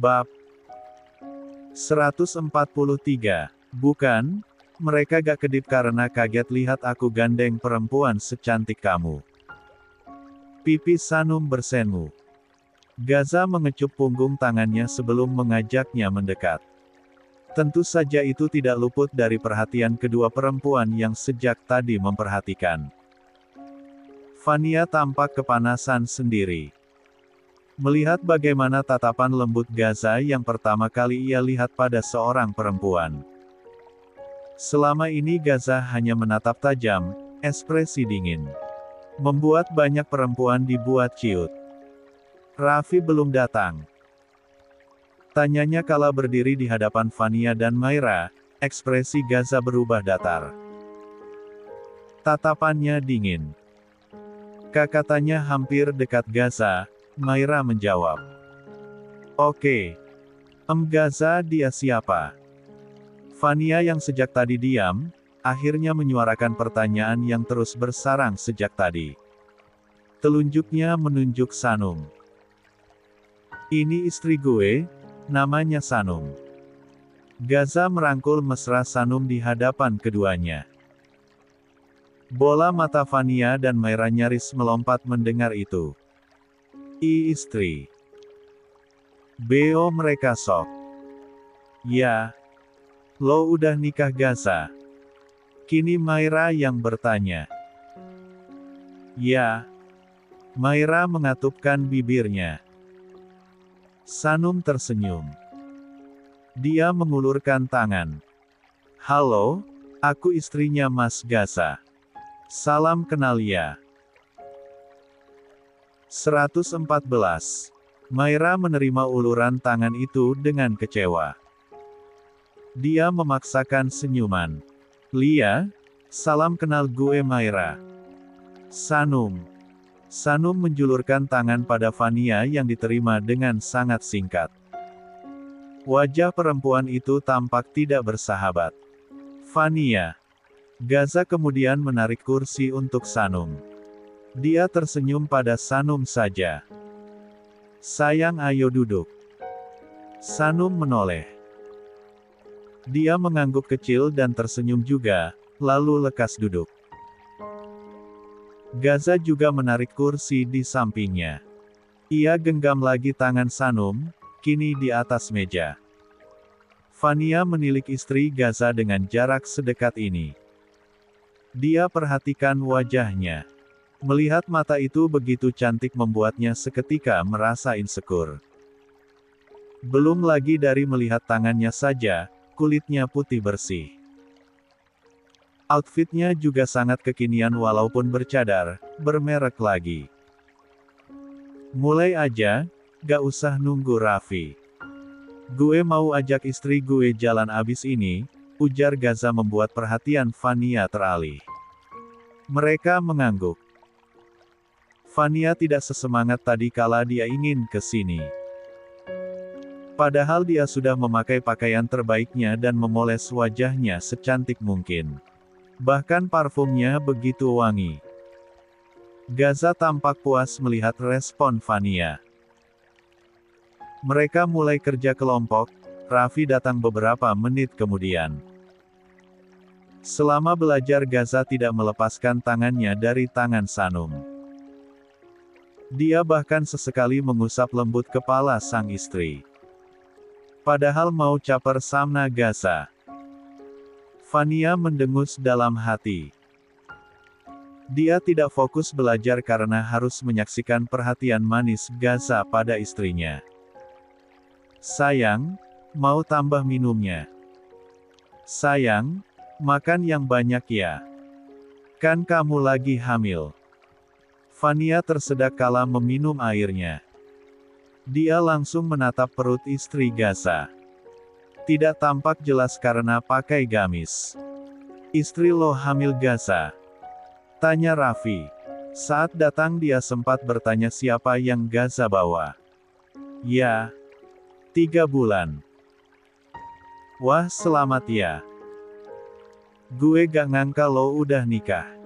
Bab 143. Bukan, mereka gak kedip karena kaget lihat aku gandeng perempuan secantik kamu. Pipi Sanum bersengu. Gaza mengecup punggung tangannya sebelum mengajaknya mendekat. Tentu saja itu tidak luput dari perhatian kedua perempuan yang sejak tadi memperhatikan. Vania tampak kepanasan sendiri. Melihat bagaimana tatapan lembut Gaza yang pertama kali ia lihat pada seorang perempuan. Selama ini Gaza hanya menatap tajam, ekspresi dingin. Membuat banyak perempuan dibuat ciut. Raffi belum datang. Tanyanya kala berdiri di hadapan Vania dan Maira, ekspresi Gaza berubah datar. Tatapannya dingin. Kata-katanya hampir dekat Gaza. Maira menjawab. Oke. Gaza, dia siapa? Vania yang sejak tadi diam, akhirnya menyuarakan pertanyaan yang terus bersarang sejak tadi. Telunjuknya menunjuk Sanum. Ini istri gue, namanya Sanum. Gaza merangkul mesra Sanum di hadapan keduanya. Bola mata Vania dan Maira nyaris melompat mendengar itu. Istri. Beo mereka sok. Ya. Lo udah nikah Gaza? Kini Maira yang bertanya. Ya. Maira mengatupkan bibirnya. Sanum tersenyum. Dia mengulurkan tangan. Halo, aku istrinya Mas Gaza. Salam kenal ya. 114. Maira menerima uluran tangan itu dengan kecewa. Dia memaksakan senyuman. Lia, salam kenal gue Maira. Sanum. Sanum menjulurkan tangan pada Vania yang diterima dengan sangat singkat. Wajah perempuan itu tampak tidak bersahabat. Vania. Gaza kemudian menarik kursi untuk Sanum. Dia tersenyum pada Sanum saja. Sayang, ayo duduk. Sanum menoleh. Dia mengangguk kecil dan tersenyum juga, lalu lekas duduk. Gaza juga menarik kursi di sampingnya. Ia genggam lagi tangan Sanum, kini di atas meja. Vania menilik istri Gaza dengan jarak sedekat ini. Dia perhatikan wajahnya. Melihat mata itu begitu cantik membuatnya seketika merasa insecure. Belum lagi dari melihat tangannya saja, kulitnya putih bersih. Outfitnya juga sangat kekinian walaupun bercadar, bermerek lagi. Mulai aja, gak usah nunggu Raffi. Gue mau ajak istri gue jalan abis ini, ujar Gaza membuat perhatian Vania teralih. Mereka mengangguk. Vania tidak sesemangat tadi kala dia ingin ke sini. Padahal dia sudah memakai pakaian terbaiknya dan memoles wajahnya secantik mungkin. Bahkan parfumnya begitu wangi. Gaza tampak puas melihat respon Vania. Mereka mulai kerja kelompok, Raffi datang beberapa menit kemudian. Selama belajar Gaza tidak melepaskan tangannya dari tangan Sanum. Dia bahkan sesekali mengusap lembut kepala sang istri. Padahal mau caper sama Gaza. Vania mendengus dalam hati. Dia tidak fokus belajar karena harus menyaksikan perhatian manis Gaza pada istrinya. Sayang, mau tambah minumnya? Sayang, makan yang banyak ya. Kan kamu lagi hamil. Vania tersedak kala meminum airnya. Dia langsung menatap perut istri Gaza. Tidak tampak jelas karena pakai gamis. Istri lo hamil Gaza? Tanya Raffi. Saat datang dia sempat bertanya siapa yang Gaza bawa. Ya. 3 bulan. Wah, selamat ya. Gue gak ngangka lo udah nikah.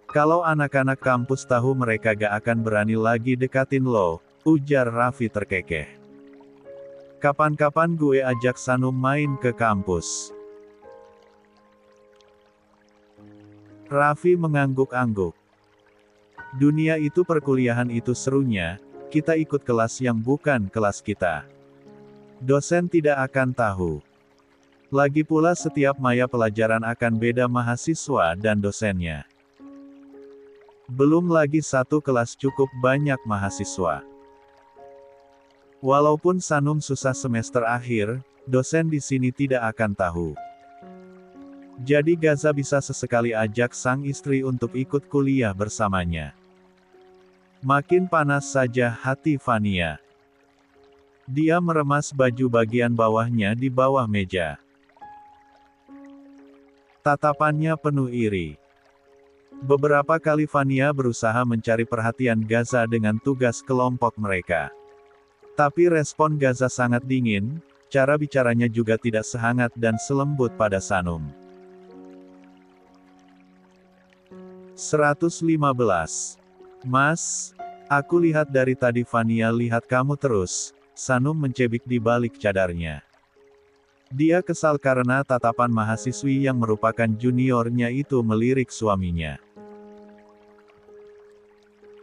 Kalau anak-anak kampus tahu mereka gak akan berani lagi dekatin lo, Ujar Raffi terkekeh. Kapan-kapan gue ajak Sanum main ke kampus. Raffi mengangguk-angguk. Dunia itu perkuliahan itu serunya, kita ikut kelas yang bukan kelas kita. Dosen tidak akan tahu. Lagi pula setiap maya pelajaran akan beda mahasiswa dan dosennya. Belum lagi satu kelas cukup banyak mahasiswa. Walaupun Sanum susah semester akhir, dosen di sini tidak akan tahu. Jadi Gaza bisa sesekali ajak sang istri untuk ikut kuliah bersamanya. Makin panas saja hati Fania. Dia meremas baju bagian bawahnya di bawah meja. Tatapannya penuh iri. Beberapa kali Fania berusaha mencari perhatian Gaza dengan tugas kelompok mereka. Tapi respon Gaza sangat dingin, cara bicaranya juga tidak sehangat dan selembut pada Sanum. 115. Mas, aku lihat dari tadi Fania lihat kamu terus, Sanum mencebik di balik cadarnya. Dia kesal karena tatapan mahasiswi yang merupakan juniornya itu melirik suaminya.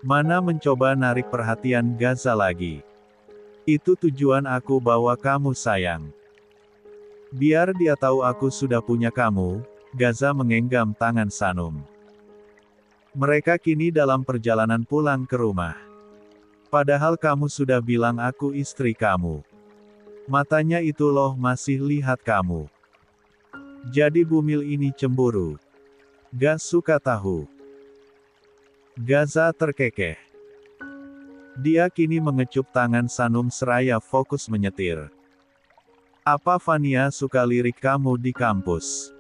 Mana mencoba narik perhatian Gaza lagi. Itu tujuan aku bawa kamu sayang. Biar dia tahu aku sudah punya kamu, Gaza mengenggam tangan Sanum. Mereka kini dalam perjalanan pulang ke rumah. Padahal kamu sudah bilang aku istri kamu. Matanya itu loh masih lihat kamu. Jadi bumil ini cemburu. Gak suka tahu. Gaza terkekeh. Dia kini mengecup tangan Sanum seraya fokus menyetir. Apa Fania suka lirik kamu di kampus?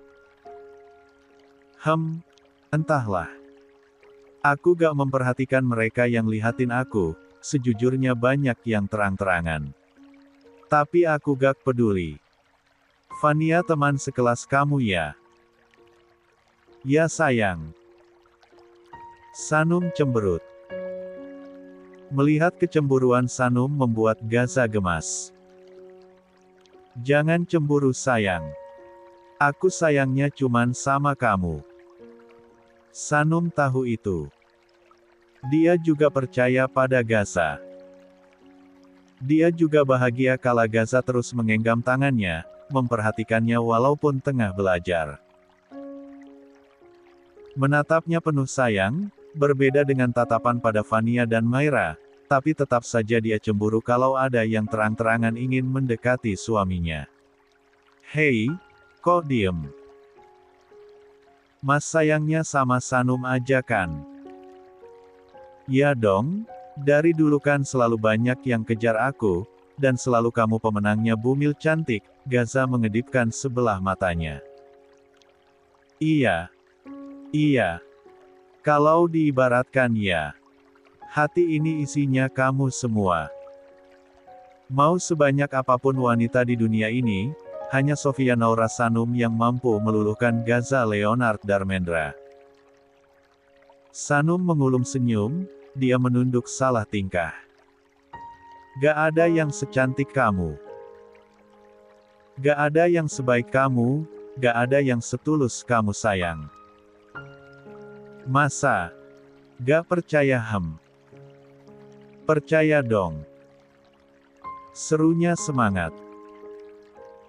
Entahlah. Aku gak memperhatikan mereka yang lihatin aku, sejujurnya banyak yang terang-terangan. Tapi aku gak peduli. Fania teman sekelas kamu ya? Ya sayang. Sanum cemberut. Melihat kecemburuan Sanum membuat Gaza gemas. Jangan cemburu sayang. Aku sayangnya cuman sama kamu. Sanum tahu itu. Dia juga percaya pada Gaza. Dia juga bahagia kala Gaza terus mengenggam tangannya, memperhatikannya walaupun tengah belajar. Menatapnya penuh sayang, berbeda dengan tatapan pada Fania dan Maira, tapi tetap saja dia cemburu kalau ada yang terang-terangan ingin mendekati suaminya. Hei, kok diem? Mas sayangnya sama Sanum aja kan? Ya dong, dari dulu kan selalu banyak yang kejar aku, dan selalu kamu pemenangnya bumil cantik, Gaza mengedipkan sebelah matanya. Iya. Kalau diibaratkan ya. Hati ini isinya kamu semua. Mau sebanyak apapun wanita di dunia ini, hanya Sofia Naura Sanum yang mampu meluluhkan Gaza Leonard Darmendra. Sanum mengulum senyum, dia menunduk salah tingkah. Gak ada yang secantik kamu. Gak ada yang sebaik kamu, gak ada yang setulus kamu sayang. Masa? Gak percaya Percaya dong. Serunya semangat.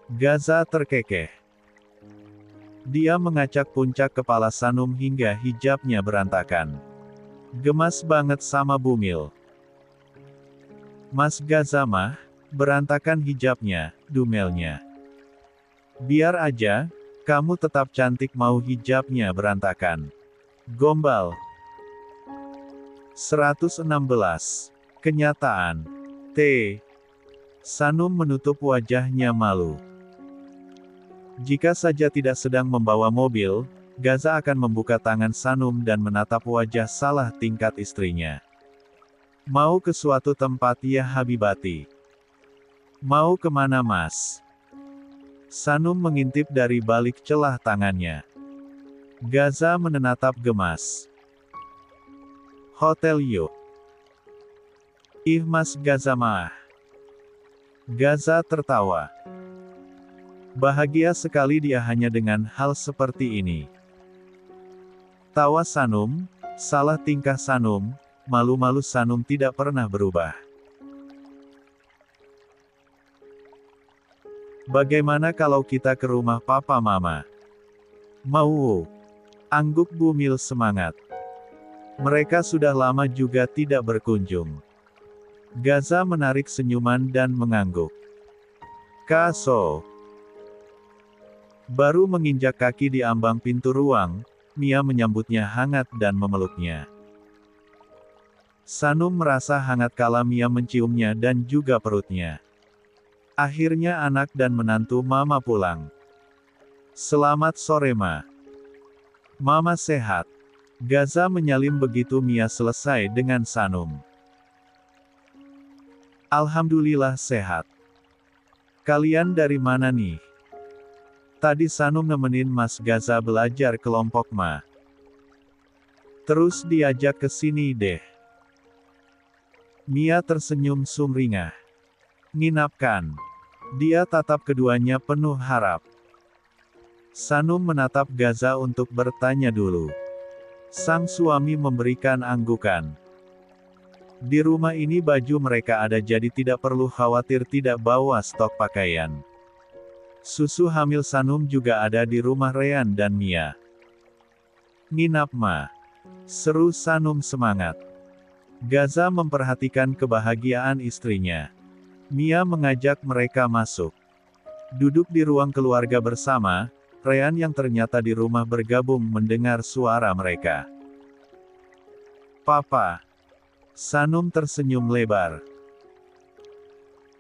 Gaza terkekeh. Dia mengacak puncak kepala Sanum hingga hijabnya berantakan. Gemas banget sama bumil. Mas Gaza mah, berantakan hijabnya, dumelnya. Biar aja, kamu tetap cantik mau hijabnya berantakan. Gombal. 116. Kenyataan. Sanum menutup wajahnya malu. Jika saja tidak sedang membawa mobil, Gaza akan membuka tangan Sanum dan menatap wajah salah tingkat istrinya. Mau ke suatu tempat ya Habibati? Mau kemana mas? Sanum mengintip dari balik celah tangannya. Gaza menatap gemas. Hotel yuk. Ih Mas Gaza mah. Gaza tertawa. Bahagia sekali dia hanya dengan hal seperti ini. Tawa Sanum, salah tingkah Sanum, malu-malu Sanum tidak pernah berubah. Bagaimana kalau kita ke rumah papa mama? Mau? Angguk Bumil semangat. Mereka sudah lama juga tidak berkunjung. Gaza menarik senyuman dan mengangguk. Kaso. Baru menginjak kaki di ambang pintu ruang, Mia menyambutnya hangat dan memeluknya. Sanum merasa hangat kala Mia menciumnya dan juga perutnya. Akhirnya anak dan menantu Mama pulang. Selamat sore Ma. Mama sehat. Gaza menyalin begitu Mia selesai dengan Sanum. Alhamdulillah sehat. Kalian dari mana nih? Tadi Sanum nemenin Mas Gaza belajar kelompok Ma. Terus diajak ke sini deh. Mia tersenyum sumringah. Nginapkan. Dia tatap keduanya penuh harap. Sanum menatap Gaza untuk bertanya dulu. Sang suami memberikan anggukan. Di rumah ini baju mereka ada jadi tidak perlu khawatir tidak bawa stok pakaian. Susu hamil Sanum juga ada di rumah Rean dan Mia. Nginap Ma. Seru Sanum semangat. Gaza memperhatikan kebahagiaan istrinya. Mia mengajak mereka masuk. Duduk di ruang keluarga bersama, Rean yang ternyata di rumah bergabung mendengar suara mereka. Papa. Sanum tersenyum lebar.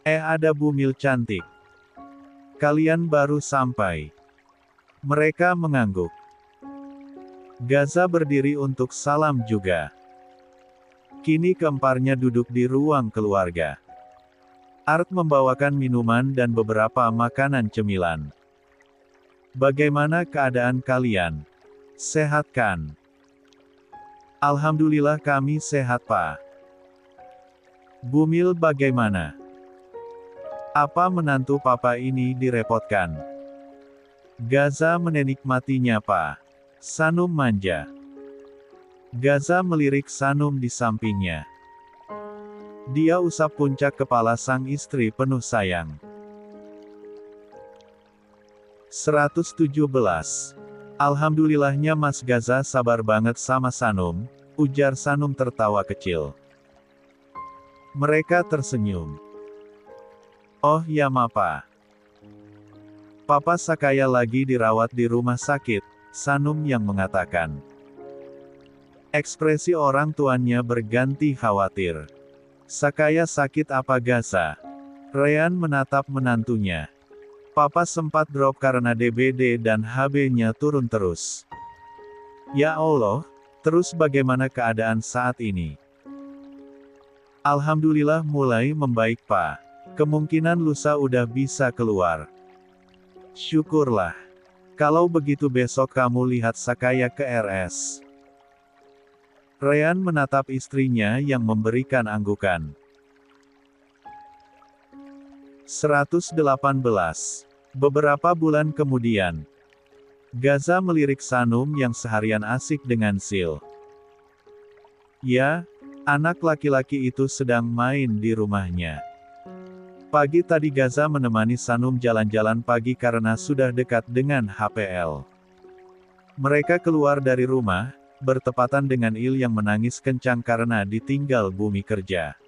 Ada Bumil cantik. Kalian baru sampai. Mereka mengangguk. Gaza berdiri untuk salam juga. Kini keemparnya duduk di ruang keluarga. Art membawakan minuman dan beberapa makanan cemilan. Bagaimana keadaan kalian? Sehat kan? Alhamdulillah kami sehat Pak. Bumil bagaimana? Apa menantu papa ini direpotkan? Gaza menikmatinya Pak. Sanum manja. Gaza melirik Sanum di sampingnya. Dia usap puncak kepala sang istri penuh sayang. 117. Alhamdulillahnya Mas Gaza sabar banget sama Sanum, ujar Sanum tertawa kecil. Mereka tersenyum. Oh ya Mapa. Papa Sakaya lagi dirawat di rumah sakit, Sanum yang mengatakan. Ekspresi orang tuanya berganti khawatir. Sakaya sakit apa Gaza? Rean menatap menantunya. Papa sempat drop karena DBD dan HB-nya turun terus. Ya Allah, terus bagaimana keadaan saat ini? Alhamdulillah mulai membaik Pak. Kemungkinan lusa udah bisa keluar. Syukurlah. Kalau begitu besok kamu lihat Sakaya ke RS. Rean menatap istrinya yang memberikan anggukan. 118. Beberapa bulan kemudian, Gaza melirik Sanum yang seharian asik dengan Sil. Ya, anak laki-laki itu sedang main di rumahnya. Pagi tadi Gaza menemani Sanum jalan-jalan pagi karena sudah dekat dengan HPL. Mereka keluar dari rumah, bertepatan dengan Il yang menangis kencang karena ditinggal bumi kerja.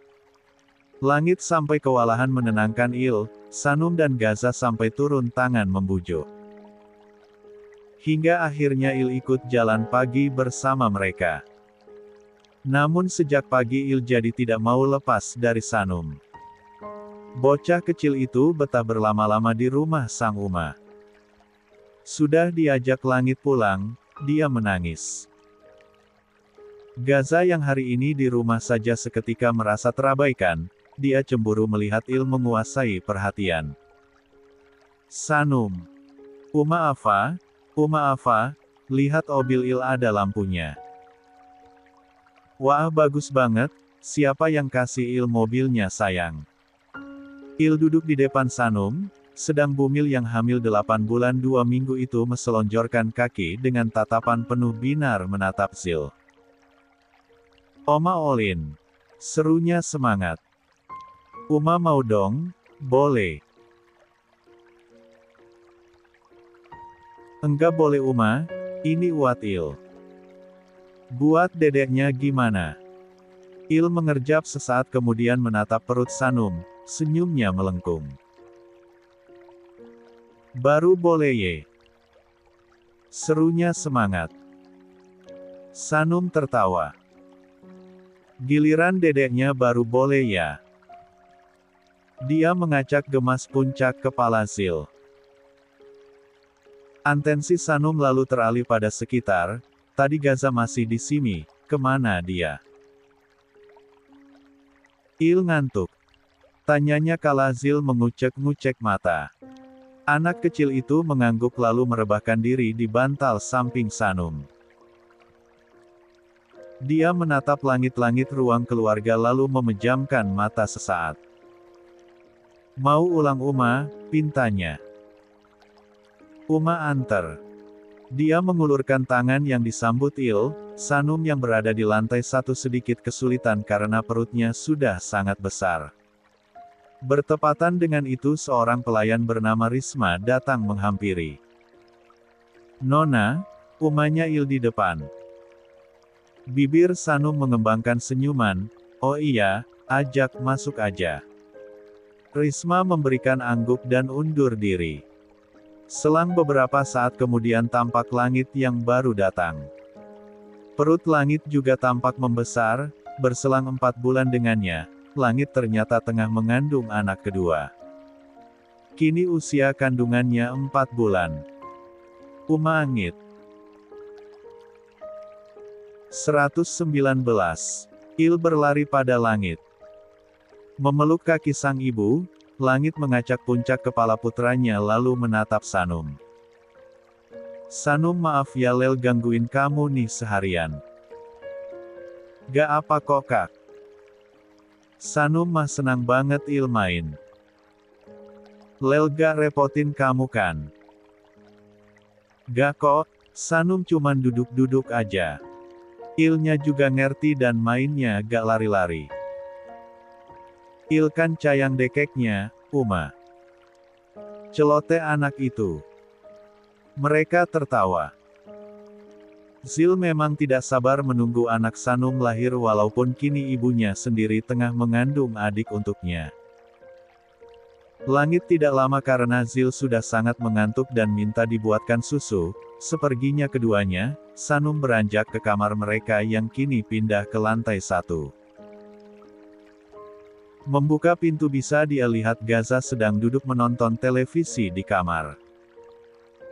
Langit sampai kewalahan menenangkan Il, Sanum dan Gaza sampai turun tangan membujuk. Hingga akhirnya Il ikut jalan pagi bersama mereka. Namun sejak pagi Il jadi tidak mau lepas dari Sanum. Bocah kecil itu betah berlama-lama di rumah sang Uma. Sudah diajak Langit pulang, dia menangis. Gaza yang hari ini di rumah saja seketika merasa terabaikan, dia cemburu melihat Il menguasai perhatian. Sanum. Uma Afa, lihat mobil Il ada lampunya. Wah bagus banget, siapa yang kasih Il mobilnya sayang? Il duduk di depan Sanum, sedang Bumil yang hamil 8 bulan 2 minggu itu meselonjorkan kaki dengan tatapan penuh binar menatap Zil. Oma Olin. Serunya semangat. Uma mau dong, boleh. Enggak boleh Uma, ini uat Il. Buat dedeknya gimana? Il mengerjap sesaat kemudian menatap perut Sanum, senyumnya melengkung. Baru boleh ye. Serunya semangat. Sanum tertawa. Giliran dedeknya baru boleh ya. Dia mengacak gemas puncak kepala Zil. Atensi Sanum lalu teralih pada sekitar, tadi Gaza masih di sini, kemana dia? Il ngantuk. Tanyanya kala Zil mengucek-ngucek mata. Anak kecil itu mengangguk lalu merebahkan diri di bantal samping Sanum. Dia menatap langit-langit ruang keluarga lalu memejamkan mata sesaat. Mau ulang Uma, pintanya. Uma antar. Dia mengulurkan tangan yang disambut Il, Sanum yang berada di lantai 1 sedikit kesulitan karena perutnya sudah sangat besar. Bertepatan dengan itu seorang pelayan bernama Risma datang menghampiri. Nona, umanya Il di depan. Bibir Sanum mengembangkan senyuman, oh iya, ajak masuk aja. Risma memberikan angguk dan undur diri. Selang beberapa saat kemudian tampak langit yang baru datang. Perut langit juga tampak membesar, berselang 4 bulan dengannya, langit ternyata tengah mengandung anak kedua. Kini usia kandungannya 4 bulan. Uma Angit. 119. Il berlari pada langit. Memeluk kaki sang ibu, langit mengacak puncak kepala putranya lalu menatap Sanum. Sanum maaf ya Lel gangguin kamu nih seharian. Gak apa kok kak. Sanum mah senang banget Il main. Lel gak repotin kamu kan? Gak kok, Sanum cuman duduk-duduk aja. Il-nya juga ngerti dan mainnya gak lari-lari. Il kan cayang dekeknya, Uma. Celote anak itu. Mereka tertawa. Zil memang tidak sabar menunggu anak Sanum lahir walaupun kini ibunya sendiri tengah mengandung adik untuknya. Langit tidak lama karena Zil sudah sangat mengantuk dan minta dibuatkan susu. Seperginya keduanya, Sanum beranjak ke kamar mereka yang kini pindah ke lantai 1. Membuka pintu bisa dia lihat Gaza sedang duduk menonton televisi di kamar.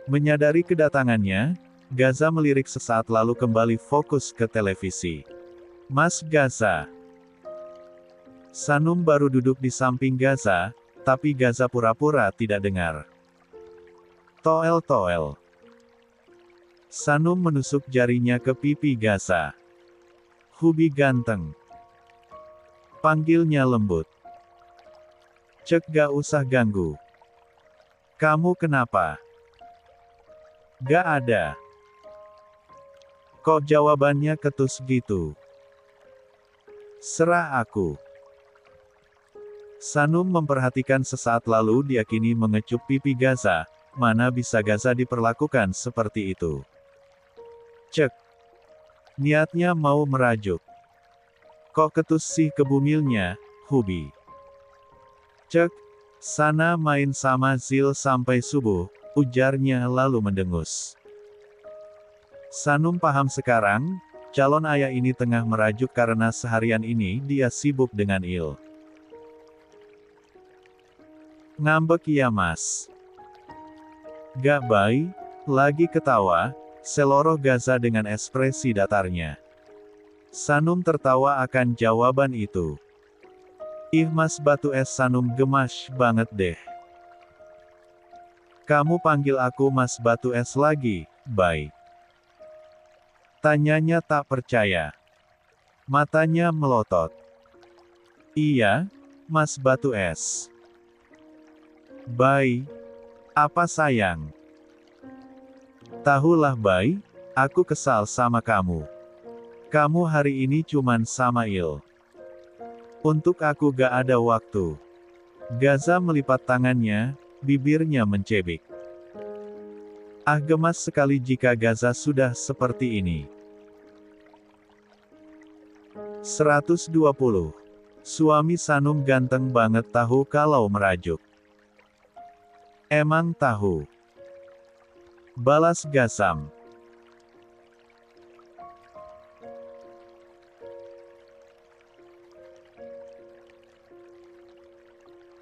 Menyadari kedatangannya, Gaza melirik sesaat lalu kembali fokus ke televisi. Mas Gaza. Sanum baru duduk di samping Gaza, tapi Gaza pura-pura tidak dengar. Toel-toel. Sanum menusuk jarinya ke pipi Gaza. Hubi ganteng. Panggilnya lembut. Cek gak usah ganggu. Kamu kenapa? Gak ada. Kok jawabannya ketus gitu? Serah aku. Sanum memperhatikan sesaat lalu dia kini mengecup pipi Gaza, mana bisa Gaza diperlakukan seperti itu. Cek. Niatnya mau merajuk. Kok ketus sih ke Bumilnya, Hubi? Cek. Sana main sama Zil sampai subuh, ujarnya lalu mendengus. Sanum paham sekarang, calon ayah ini tengah merajuk karena seharian ini dia sibuk dengan Il. Ngambek ya mas. Gak baik, lagi ketawa, seloroh Gaza dengan ekspresi datarnya. Sanum tertawa akan jawaban itu. Ih mas batu es Sanum gemas banget deh. Kamu panggil aku mas batu es lagi, baik. Tanyanya tak percaya. Matanya melotot. Iya, Mas Batu Es. Bai. Apa sayang? Tahulah Bai, aku kesal sama kamu. Kamu hari ini cuman sama Il. Untuk aku gak ada waktu. Gaza melipat tangannya, bibirnya mencebik. Ah, gemas sekali jika Gaza sudah seperti ini. 120. Suami Sanum ganteng banget tahu kalau merajuk. Emang tahu. Balas Gazam.